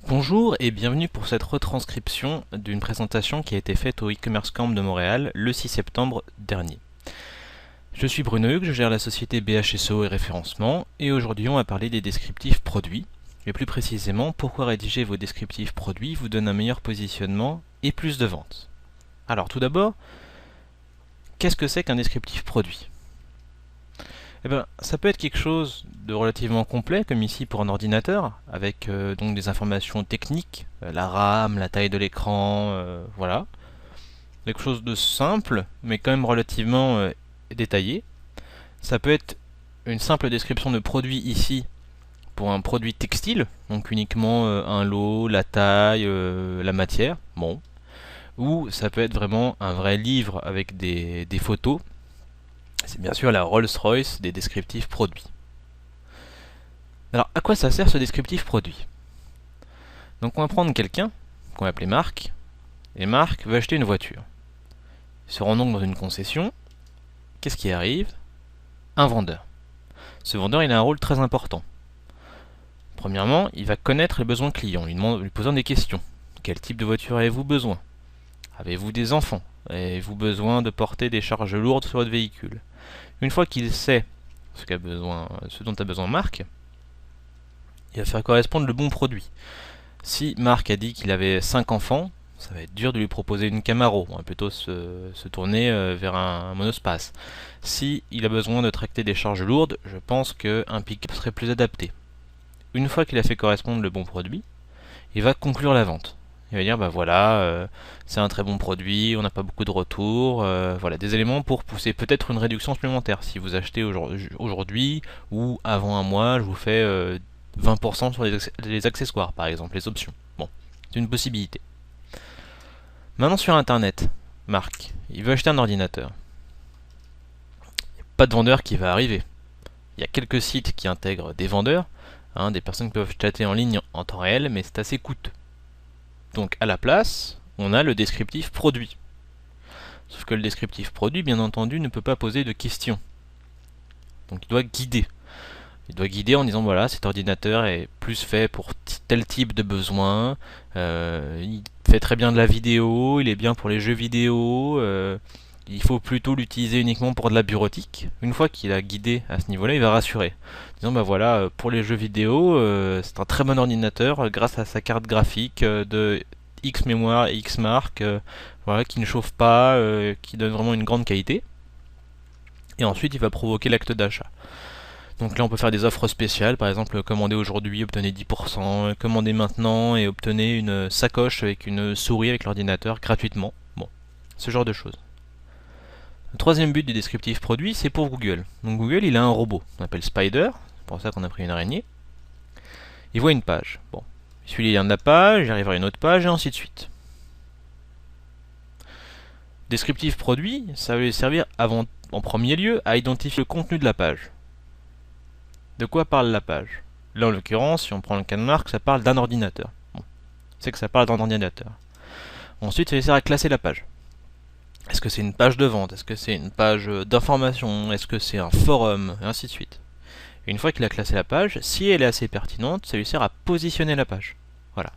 Bonjour et bienvenue pour cette retranscription d'une présentation qui a été faite au e-commerce camp de Montréal le 6 septembre dernier. Je suis Bruno Hugues, je gère la société BHSO et référencement et aujourd'hui on va parler des descriptifs produits et plus précisément pourquoi rédiger vos descriptifs produits vous donne un meilleur positionnement et plus de ventes. Alors tout d'abord, qu'est-ce que c'est qu'un descriptif produit ? Eh bien, ça peut être quelque chose de relativement complet, comme ici pour un ordinateur, avec donc des informations techniques, la RAM, la taille de l'écran, voilà. Quelque chose de simple, mais quand même relativement détaillé. Ça peut être une simple description de produit ici, pour un produit textile, donc uniquement un lot, la taille, la matière, bon. Ou ça peut être vraiment un vrai livre avec des photos. C'est bien sûr la Rolls-Royce des descriptifs produits. Alors, à quoi ça sert ce descriptif produit ? Donc, on va prendre quelqu'un, qu'on va appeler Marc, et Marc veut acheter une voiture. Il se rend donc dans une concession. Qu'est-ce qui arrive ? Un vendeur. Ce vendeur, il a un rôle très important. Premièrement, il va connaître les besoins clients, lui posant des questions. Quel type de voiture avez-vous besoin ? Avez-vous des enfants ? Avez-vous besoin de porter des charges lourdes sur votre véhicule ? Une fois qu'il sait ce dont a besoin Marc, il va faire correspondre le bon produit. Si Marc a dit qu'il avait 5 enfants, ça va être dur de lui proposer une Camaro. On va plutôt se tourner vers un monospace. Si il a besoin de tracter des charges lourdes, je pense qu'un pick-up serait plus adapté. Une fois qu'il a fait correspondre le bon produit, il va conclure la vente. Il va dire bah voilà, c'est un très bon produit, on n'a pas beaucoup de retours, voilà des éléments pour pousser peut-être une réduction supplémentaire. Si vous achetez aujourd'hui ou avant un mois, je vous fais 20% sur les accessoires par exemple, les options. Bon, c'est une possibilité. Maintenant sur internet, Marc, il veut acheter un ordinateur. Il n'y a pas de vendeur qui va arriver. Il y a quelques sites qui intègrent des vendeurs, des personnes qui peuvent chatter en ligne en temps réel, mais c'est assez coûteux. Donc à la place, on a le descriptif produit. Sauf que le descriptif produit, bien entendu, ne peut pas poser de questions. Donc il doit guider. Il doit guider en disant voilà, cet ordinateur est plus fait pour tel type de besoin, il fait très bien de la vidéo, il est bien pour les jeux vidéo, il faut plutôt l'utiliser uniquement pour de la bureautique. Une fois qu'il a guidé à ce niveau-là, il va rassurer. En disant bah voilà, pour les jeux vidéo, c'est un très bon ordinateur grâce à sa carte graphique de X mémoire et X marque, voilà, qui ne chauffe pas, qui donne vraiment une grande qualité. Et ensuite, il va provoquer l'acte d'achat. Donc là on peut faire des offres spéciales, par exemple commandez aujourd'hui, obtenez 10%, commandez maintenant et obtenez une sacoche avec une souris avec l'ordinateur gratuitement. Bon, ce genre de choses. Le troisième but du descriptif produit, c'est pour Google. Donc Google il a un robot, on appelle Spider, c'est pour ça qu'on a pris une araignée. Il voit une page. Bon, il suit les liens de la page, il arrive à une autre page et ainsi de suite. Descriptif produit, ça va lui servir en premier lieu à identifier le contenu de la page. De quoi parle la page ? Là, en l'occurrence, si on prend le cas de Marc, ça parle d'un ordinateur. Bon, c'est que ça parle d'un ordinateur. Ensuite, ça sert à classer la page. Est-ce que c'est une page de vente ? Est-ce que c'est une page d'information ? Est-ce que c'est un forum ? Et ainsi de suite. Et une fois qu'il a classé la page, si elle est assez pertinente, ça lui sert à positionner la page. Voilà.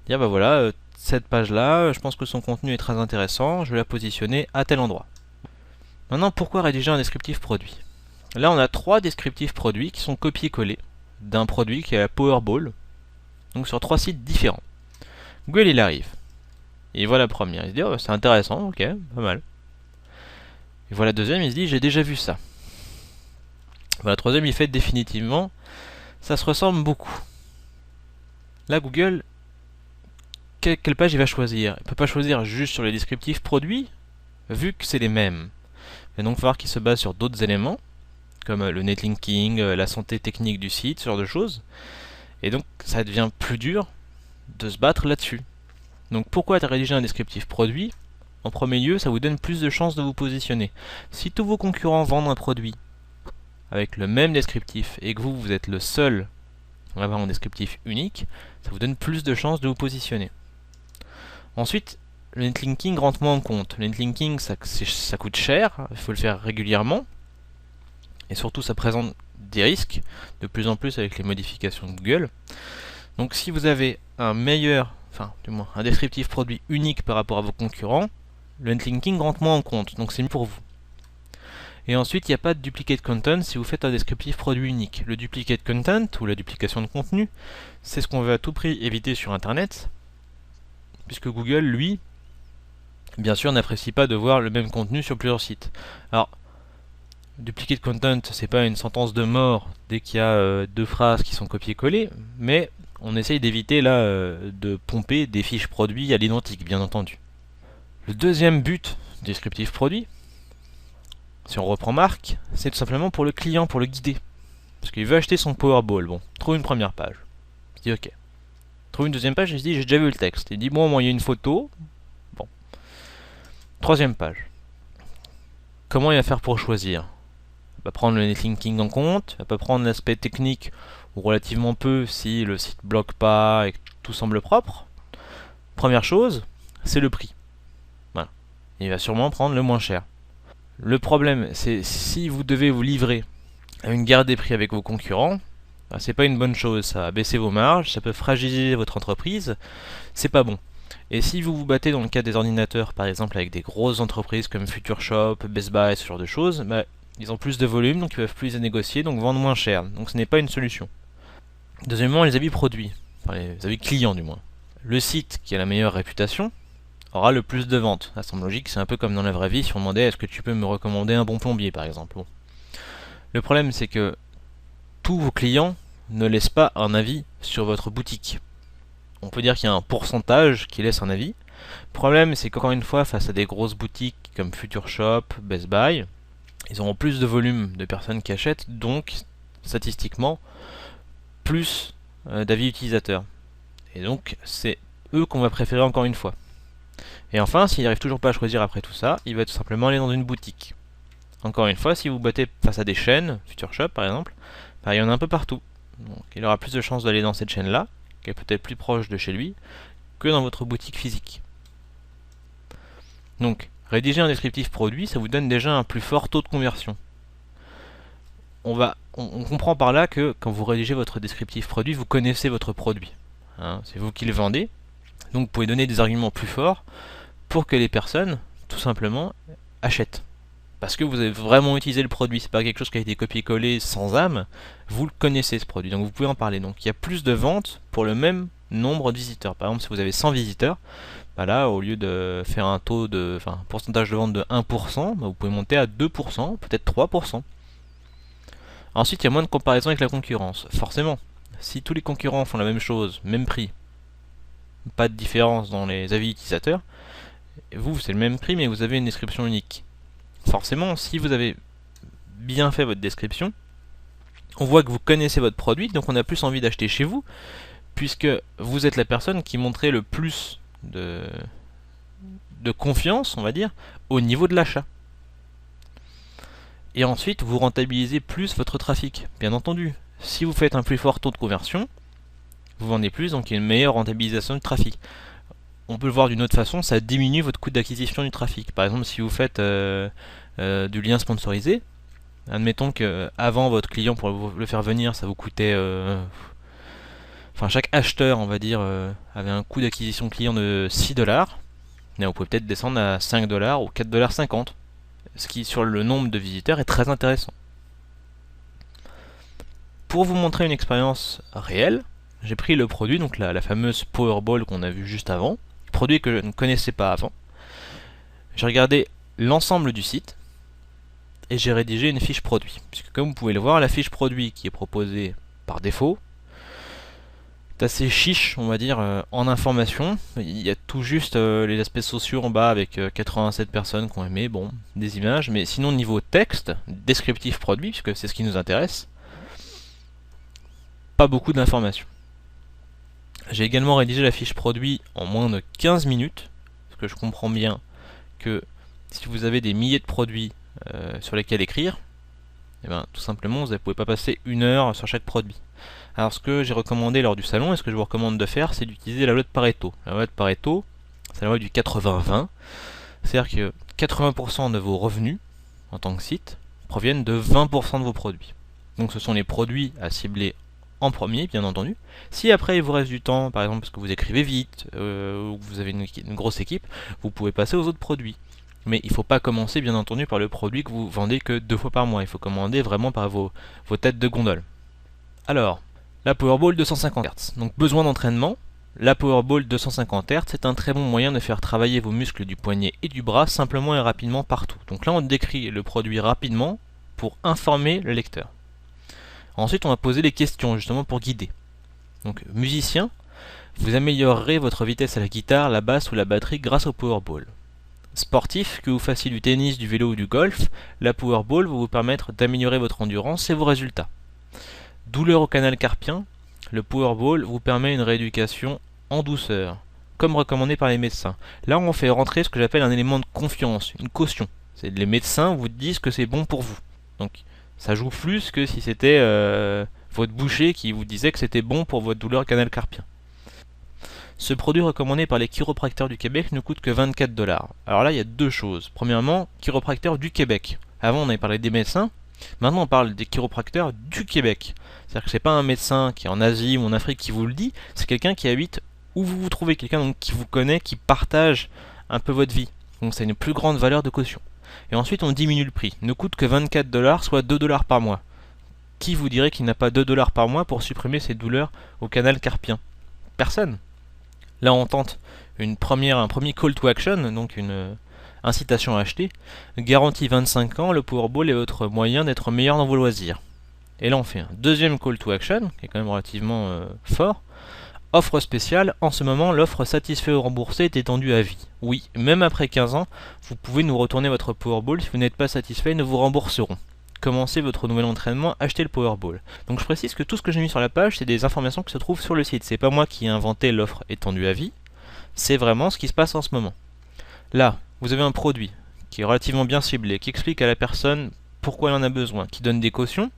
Dire, bah voilà, cette page-là, je pense que son contenu est très intéressant, je vais la positionner à tel endroit. Maintenant, pourquoi rédiger un descriptif produit ? Là, on a 3 descriptifs produits qui sont copiés-collés d'un produit qui est la Powerball, donc sur 3 sites différents. Google, il arrive. Il voit la première, il se dit oh, c'est intéressant, ok, pas mal. Il voit la deuxième, il se dit j'ai déjà vu ça. Il voit la troisième, il fait définitivement ça se ressemble beaucoup. Là, Google, quelle page il va choisir ? Il ne peut pas choisir juste sur les descriptifs produits, vu que c'est les mêmes. Il va donc falloir qu'il se base sur d'autres éléments, comme le netlinking, la santé technique du site, ce genre de choses. Et donc ça devient plus dur de se battre là-dessus. Donc pourquoi rédiger un descriptif produit ? En premier lieu, ça vous donne plus de chances de vous positionner. Si tous vos concurrents vendent un produit avec le même descriptif et que vous êtes le seul à avoir un descriptif unique, ça vous donne plus de chances de vous positionner. Ensuite, le netlinking rentre moins en compte. Le netlinking, ça coûte cher, il faut le faire régulièrement. Et surtout, ça présente des risques, de plus en plus avec les modifications de Google. Donc si vous avez un meilleur, enfin du moins un descriptif produit unique par rapport à vos concurrents, le netlinking rentre moins en compte, donc c'est mieux pour vous. Et ensuite, il n'y a pas de duplicate content si vous faites un descriptif produit unique. Le duplicate content, ou la duplication de contenu, c'est ce qu'on veut à tout prix éviter sur Internet, puisque Google, lui, bien sûr, n'apprécie pas de voir le même contenu sur plusieurs sites. Alors, duplicate content, c'est pas une sentence de mort dès qu'il y a deux phrases qui sont copiées-collées, mais on essaye d'éviter là de pomper des fiches produits à l'identique, bien entendu. Le deuxième but descriptif produit, si on reprend Marc, c'est tout simplement pour le client, pour le guider. Parce qu'il veut acheter son Powerball. Bon, trouve une première page. Je dis ok. Trouve une deuxième page, je dis j'ai déjà vu le texte. Il dit bon, moi il y a une photo. Bon. Troisième page. Comment il va faire pour choisir? Il va prendre le netlinking en compte, il va pas prendre l'aspect technique, ou relativement peu si le site bloque pas et que tout semble propre. Première chose, c'est le prix. Voilà. Il va sûrement prendre le moins cher. Le problème, c'est si vous devez vous livrer à une guerre des prix avec vos concurrents, bah, c'est pas une bonne chose, ça va baisser vos marges, ça peut fragiliser votre entreprise, c'est pas bon. Et si vous vous battez dans le cas des ordinateurs, par exemple avec des grosses entreprises comme Future-Shop, Best Buy, ce genre de choses, bah, ils ont plus de volume, donc ils peuvent plus les négocier, donc vendre moins cher. Donc ce n'est pas une solution. Deuxièmement, les avis produits, enfin les avis clients du moins. Le site qui a la meilleure réputation aura le plus de ventes. Ça semble logique, c'est un peu comme dans la vraie vie si on demandait est-ce que tu peux me recommander un bon plombier par exemple. Bon. Le problème c'est que tous vos clients ne laissent pas un avis sur votre boutique. On peut dire qu'il y a un pourcentage qui laisse un avis. Le problème c'est qu'encore une fois, face à des grosses boutiques comme Future Shop, Best Buy, ils auront plus de volume de personnes qui achètent, donc statistiquement plus d'avis utilisateurs. Et donc c'est eux qu'on va préférer encore une fois. Et enfin, s'il n'arrive toujours pas à choisir après tout ça, il va tout simplement aller dans une boutique. Encore une fois, si vous battez face à des chaînes, Future Shop par exemple, bah, il y en a un peu partout. Donc il aura plus de chances d'aller dans cette chaîne-là, qui est peut-être plus proche de chez lui, que dans votre boutique physique. Donc, rédiger un descriptif produit, ça vous donne déjà un plus fort taux de conversion. On comprend par là que quand vous rédigez votre descriptif produit, vous connaissez votre produit. Hein, c'est vous qui le vendez, donc vous pouvez donner des arguments plus forts pour que les personnes, tout simplement, achètent. Parce que vous avez vraiment utilisé le produit, c'est pas quelque chose qui a été copié-collé sans âme, vous le connaissez ce produit, donc vous pouvez en parler. Donc il y a plus de ventes pour le même nombre de visiteurs. Par exemple, si vous avez 100 visiteurs, bah là, au lieu de faire un taux de, enfin, un pourcentage de vente de 1%, bah vous pouvez monter à 2%, peut-être 3%. Ensuite, il y a moins de comparaison avec la concurrence. Forcément, si tous les concurrents font la même chose, même prix, pas de différence dans les avis utilisateurs, vous, c'est le même prix, mais vous avez une description unique. Forcément, si vous avez bien fait votre description, on voit que vous connaissez votre produit, donc on a plus envie d'acheter chez vous, puisque vous êtes la personne qui montrait le plus de confiance, on va dire, au niveau de l'achat. Et ensuite, vous rentabilisez plus votre trafic. Bien entendu, si vous faites un plus fort taux de conversion, vous vendez plus, donc il y a une meilleure rentabilisation du trafic. On peut le voir d'une autre façon, ça diminue votre coût d'acquisition du trafic. Par exemple, si vous faites du lien sponsorisé, admettons que avant votre client, pour le faire venir, ça vous coûtait... enfin, chaque acheteur, on va dire, avait un coût d'acquisition client de 6$. Là, vous pouvez peut-être descendre à 5$ ou 4,50$. Ce qui, sur le nombre de visiteurs, est très intéressant. Pour vous montrer une expérience réelle, j'ai pris le produit, donc la fameuse Powerball qu'on a vu juste avant, produit que je ne connaissais pas avant. J'ai regardé l'ensemble du site et j'ai rédigé une fiche produit. Puisque comme vous pouvez le voir, la fiche produit qui est proposée par défaut est assez chiche, on va dire, en information. Il y a tout juste les aspects sociaux en bas avec 87 personnes qui ont aimé, bon, des images, mais sinon niveau texte, descriptif produit, puisque c'est ce qui nous intéresse, pas beaucoup d'informations. J'ai également rédigé la fiche produit en moins de 15 minutes, parce que je comprends bien que si vous avez des milliers de produits sur lesquels écrire, et ben, tout simplement vous ne pouvez pas passer 1 heure sur chaque produit. Alors ce que j'ai recommandé lors du salon, et ce que je vous recommande de faire, c'est d'utiliser la loi de Pareto. La loi de Pareto, c'est la loi du 80-20, c'est-à-dire que 80% de vos revenus en tant que site proviennent de 20% de vos produits. Donc ce sont les produits à cibler en premier, bien entendu. Si après il vous reste du temps, par exemple parce que vous écrivez vite, ou que vous avez une grosse équipe, vous pouvez passer aux autres produits. Mais il ne faut pas commencer bien entendu par le produit que vous vendez que 2 fois par mois. Il faut commander vraiment par vos têtes de gondole. Alors, la Powerball 250 Hz. Donc besoin d'entraînement. La Powerball 250 Hz est un très bon moyen de faire travailler vos muscles du poignet et du bras simplement et rapidement partout. Donc là on décrit le produit rapidement pour informer le lecteur. Ensuite on va poser les questions justement pour guider. Donc musicien, vous améliorerez votre vitesse à la guitare, la basse ou la batterie grâce au Powerball. Sportif, que vous fassiez du tennis, du vélo ou du golf, la Powerball va vous permettre d'améliorer votre endurance et vos résultats. Douleur au canal carpien, le Powerball vous permet une rééducation en douceur, comme recommandé par les médecins. Là, on fait rentrer ce que j'appelle un élément de confiance, une caution. Les médecins vous disent que c'est bon pour vous. Donc, ça joue plus que si c'était votre boucher qui vous disait que c'était bon pour votre douleur au canal carpien. Ce produit recommandé par les chiropracteurs du Québec ne coûte que 24 $. Alors là, il y a deux choses. Premièrement, chiropracteurs du Québec. Avant, on avait parlé des médecins. Maintenant, on parle des chiropracteurs du Québec. C'est-à-dire que c'est pas un médecin qui est en Asie ou en Afrique qui vous le dit, c'est quelqu'un qui habite où vous vous trouvez, quelqu'un donc qui vous connaît, qui partage un peu votre vie. Donc c'est une plus grande valeur de caution. Et ensuite, on diminue le prix. Il ne coûte que 24 $, soit 2 $ par mois. Qui vous dirait qu'il n'a pas 2 $ par mois pour supprimer ses douleurs au canal carpien? Personne. Là, on tente un premier call to action, donc une incitation à acheter. Garantie 25 ans, le Powerball est votre moyen d'être meilleur dans vos loisirs. Et là, on fait un deuxième call to action, qui est quand même relativement fort. Offre spéciale, en ce moment, l'offre satisfait ou remboursé est étendue à vie. Oui, même après 15 ans, vous pouvez nous retourner votre Powerball. Si vous n'êtes pas satisfait, nous vous rembourserons. Commencez votre nouvel entraînement, achetez le Powerball. Donc je précise que tout ce que j'ai mis sur la page, c'est des informations qui se trouvent sur le site. C'est pas moi qui ai inventé l'offre étendue à vie, c'est vraiment ce qui se passe en ce moment. Là, vous avez un produit qui est relativement bien ciblé, qui explique à la personne pourquoi elle en a besoin, qui donne des cautions,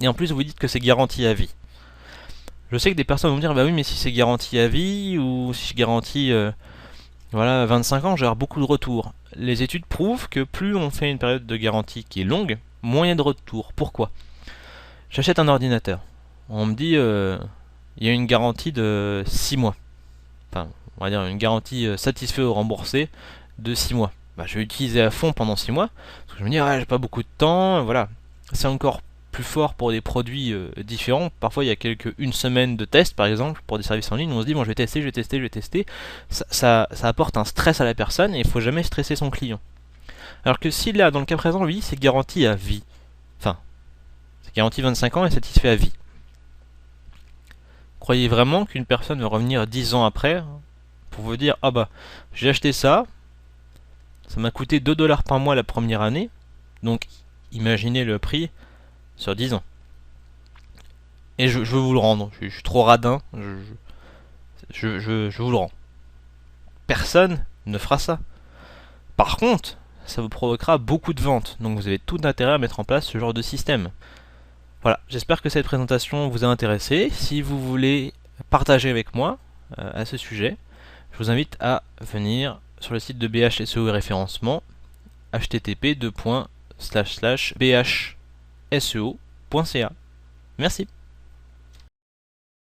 et en plus vous dites que c'est garanti à vie. Je sais que des personnes vont me dire, bah oui, mais si c'est garanti à vie, ou si je garantis 25 ans, j'ai beaucoup de retours. Les études prouvent que plus on fait une période de garantie qui est longue, moins il y a de retour. Pourquoi? J'achète un ordinateur. On me dit, il y a une garantie de 6 mois. Enfin, on va dire une garantie satisfait ou remboursée de 6 mois. Bah, je vais l'utiliser à fond pendant 6 mois. Parce que je me dis, j'ai pas beaucoup de temps, voilà. C'est encore plus fort pour des produits différents. Parfois, il y a une semaine de test, par exemple, pour des services en ligne. On se dit, bon, je vais tester. Ça apporte un stress à la personne et il faut jamais stresser son client. Alors que si là, dans le cas présent, oui, c'est garanti à vie. Enfin, c'est garanti 25 ans et satisfait à vie. Croyez vraiment qu'une personne va revenir 10 ans après pour vous dire, ah bah, j'ai acheté ça m'a coûté 2 $ par mois la première année, donc imaginez le prix sur 10 ans. Et je veux vous le rendre, je suis trop radin, je vous le rends. Personne ne fera ça. Par contre, ça vous provoquera beaucoup de ventes, donc vous avez tout intérêt à mettre en place ce genre de système. Voilà, j'espère que cette présentation vous a intéressé. Si vous voulez partager avec moi à ce sujet, je vous invite à venir sur le site de BHSEO et référencement, http://bhseo.ca. Merci.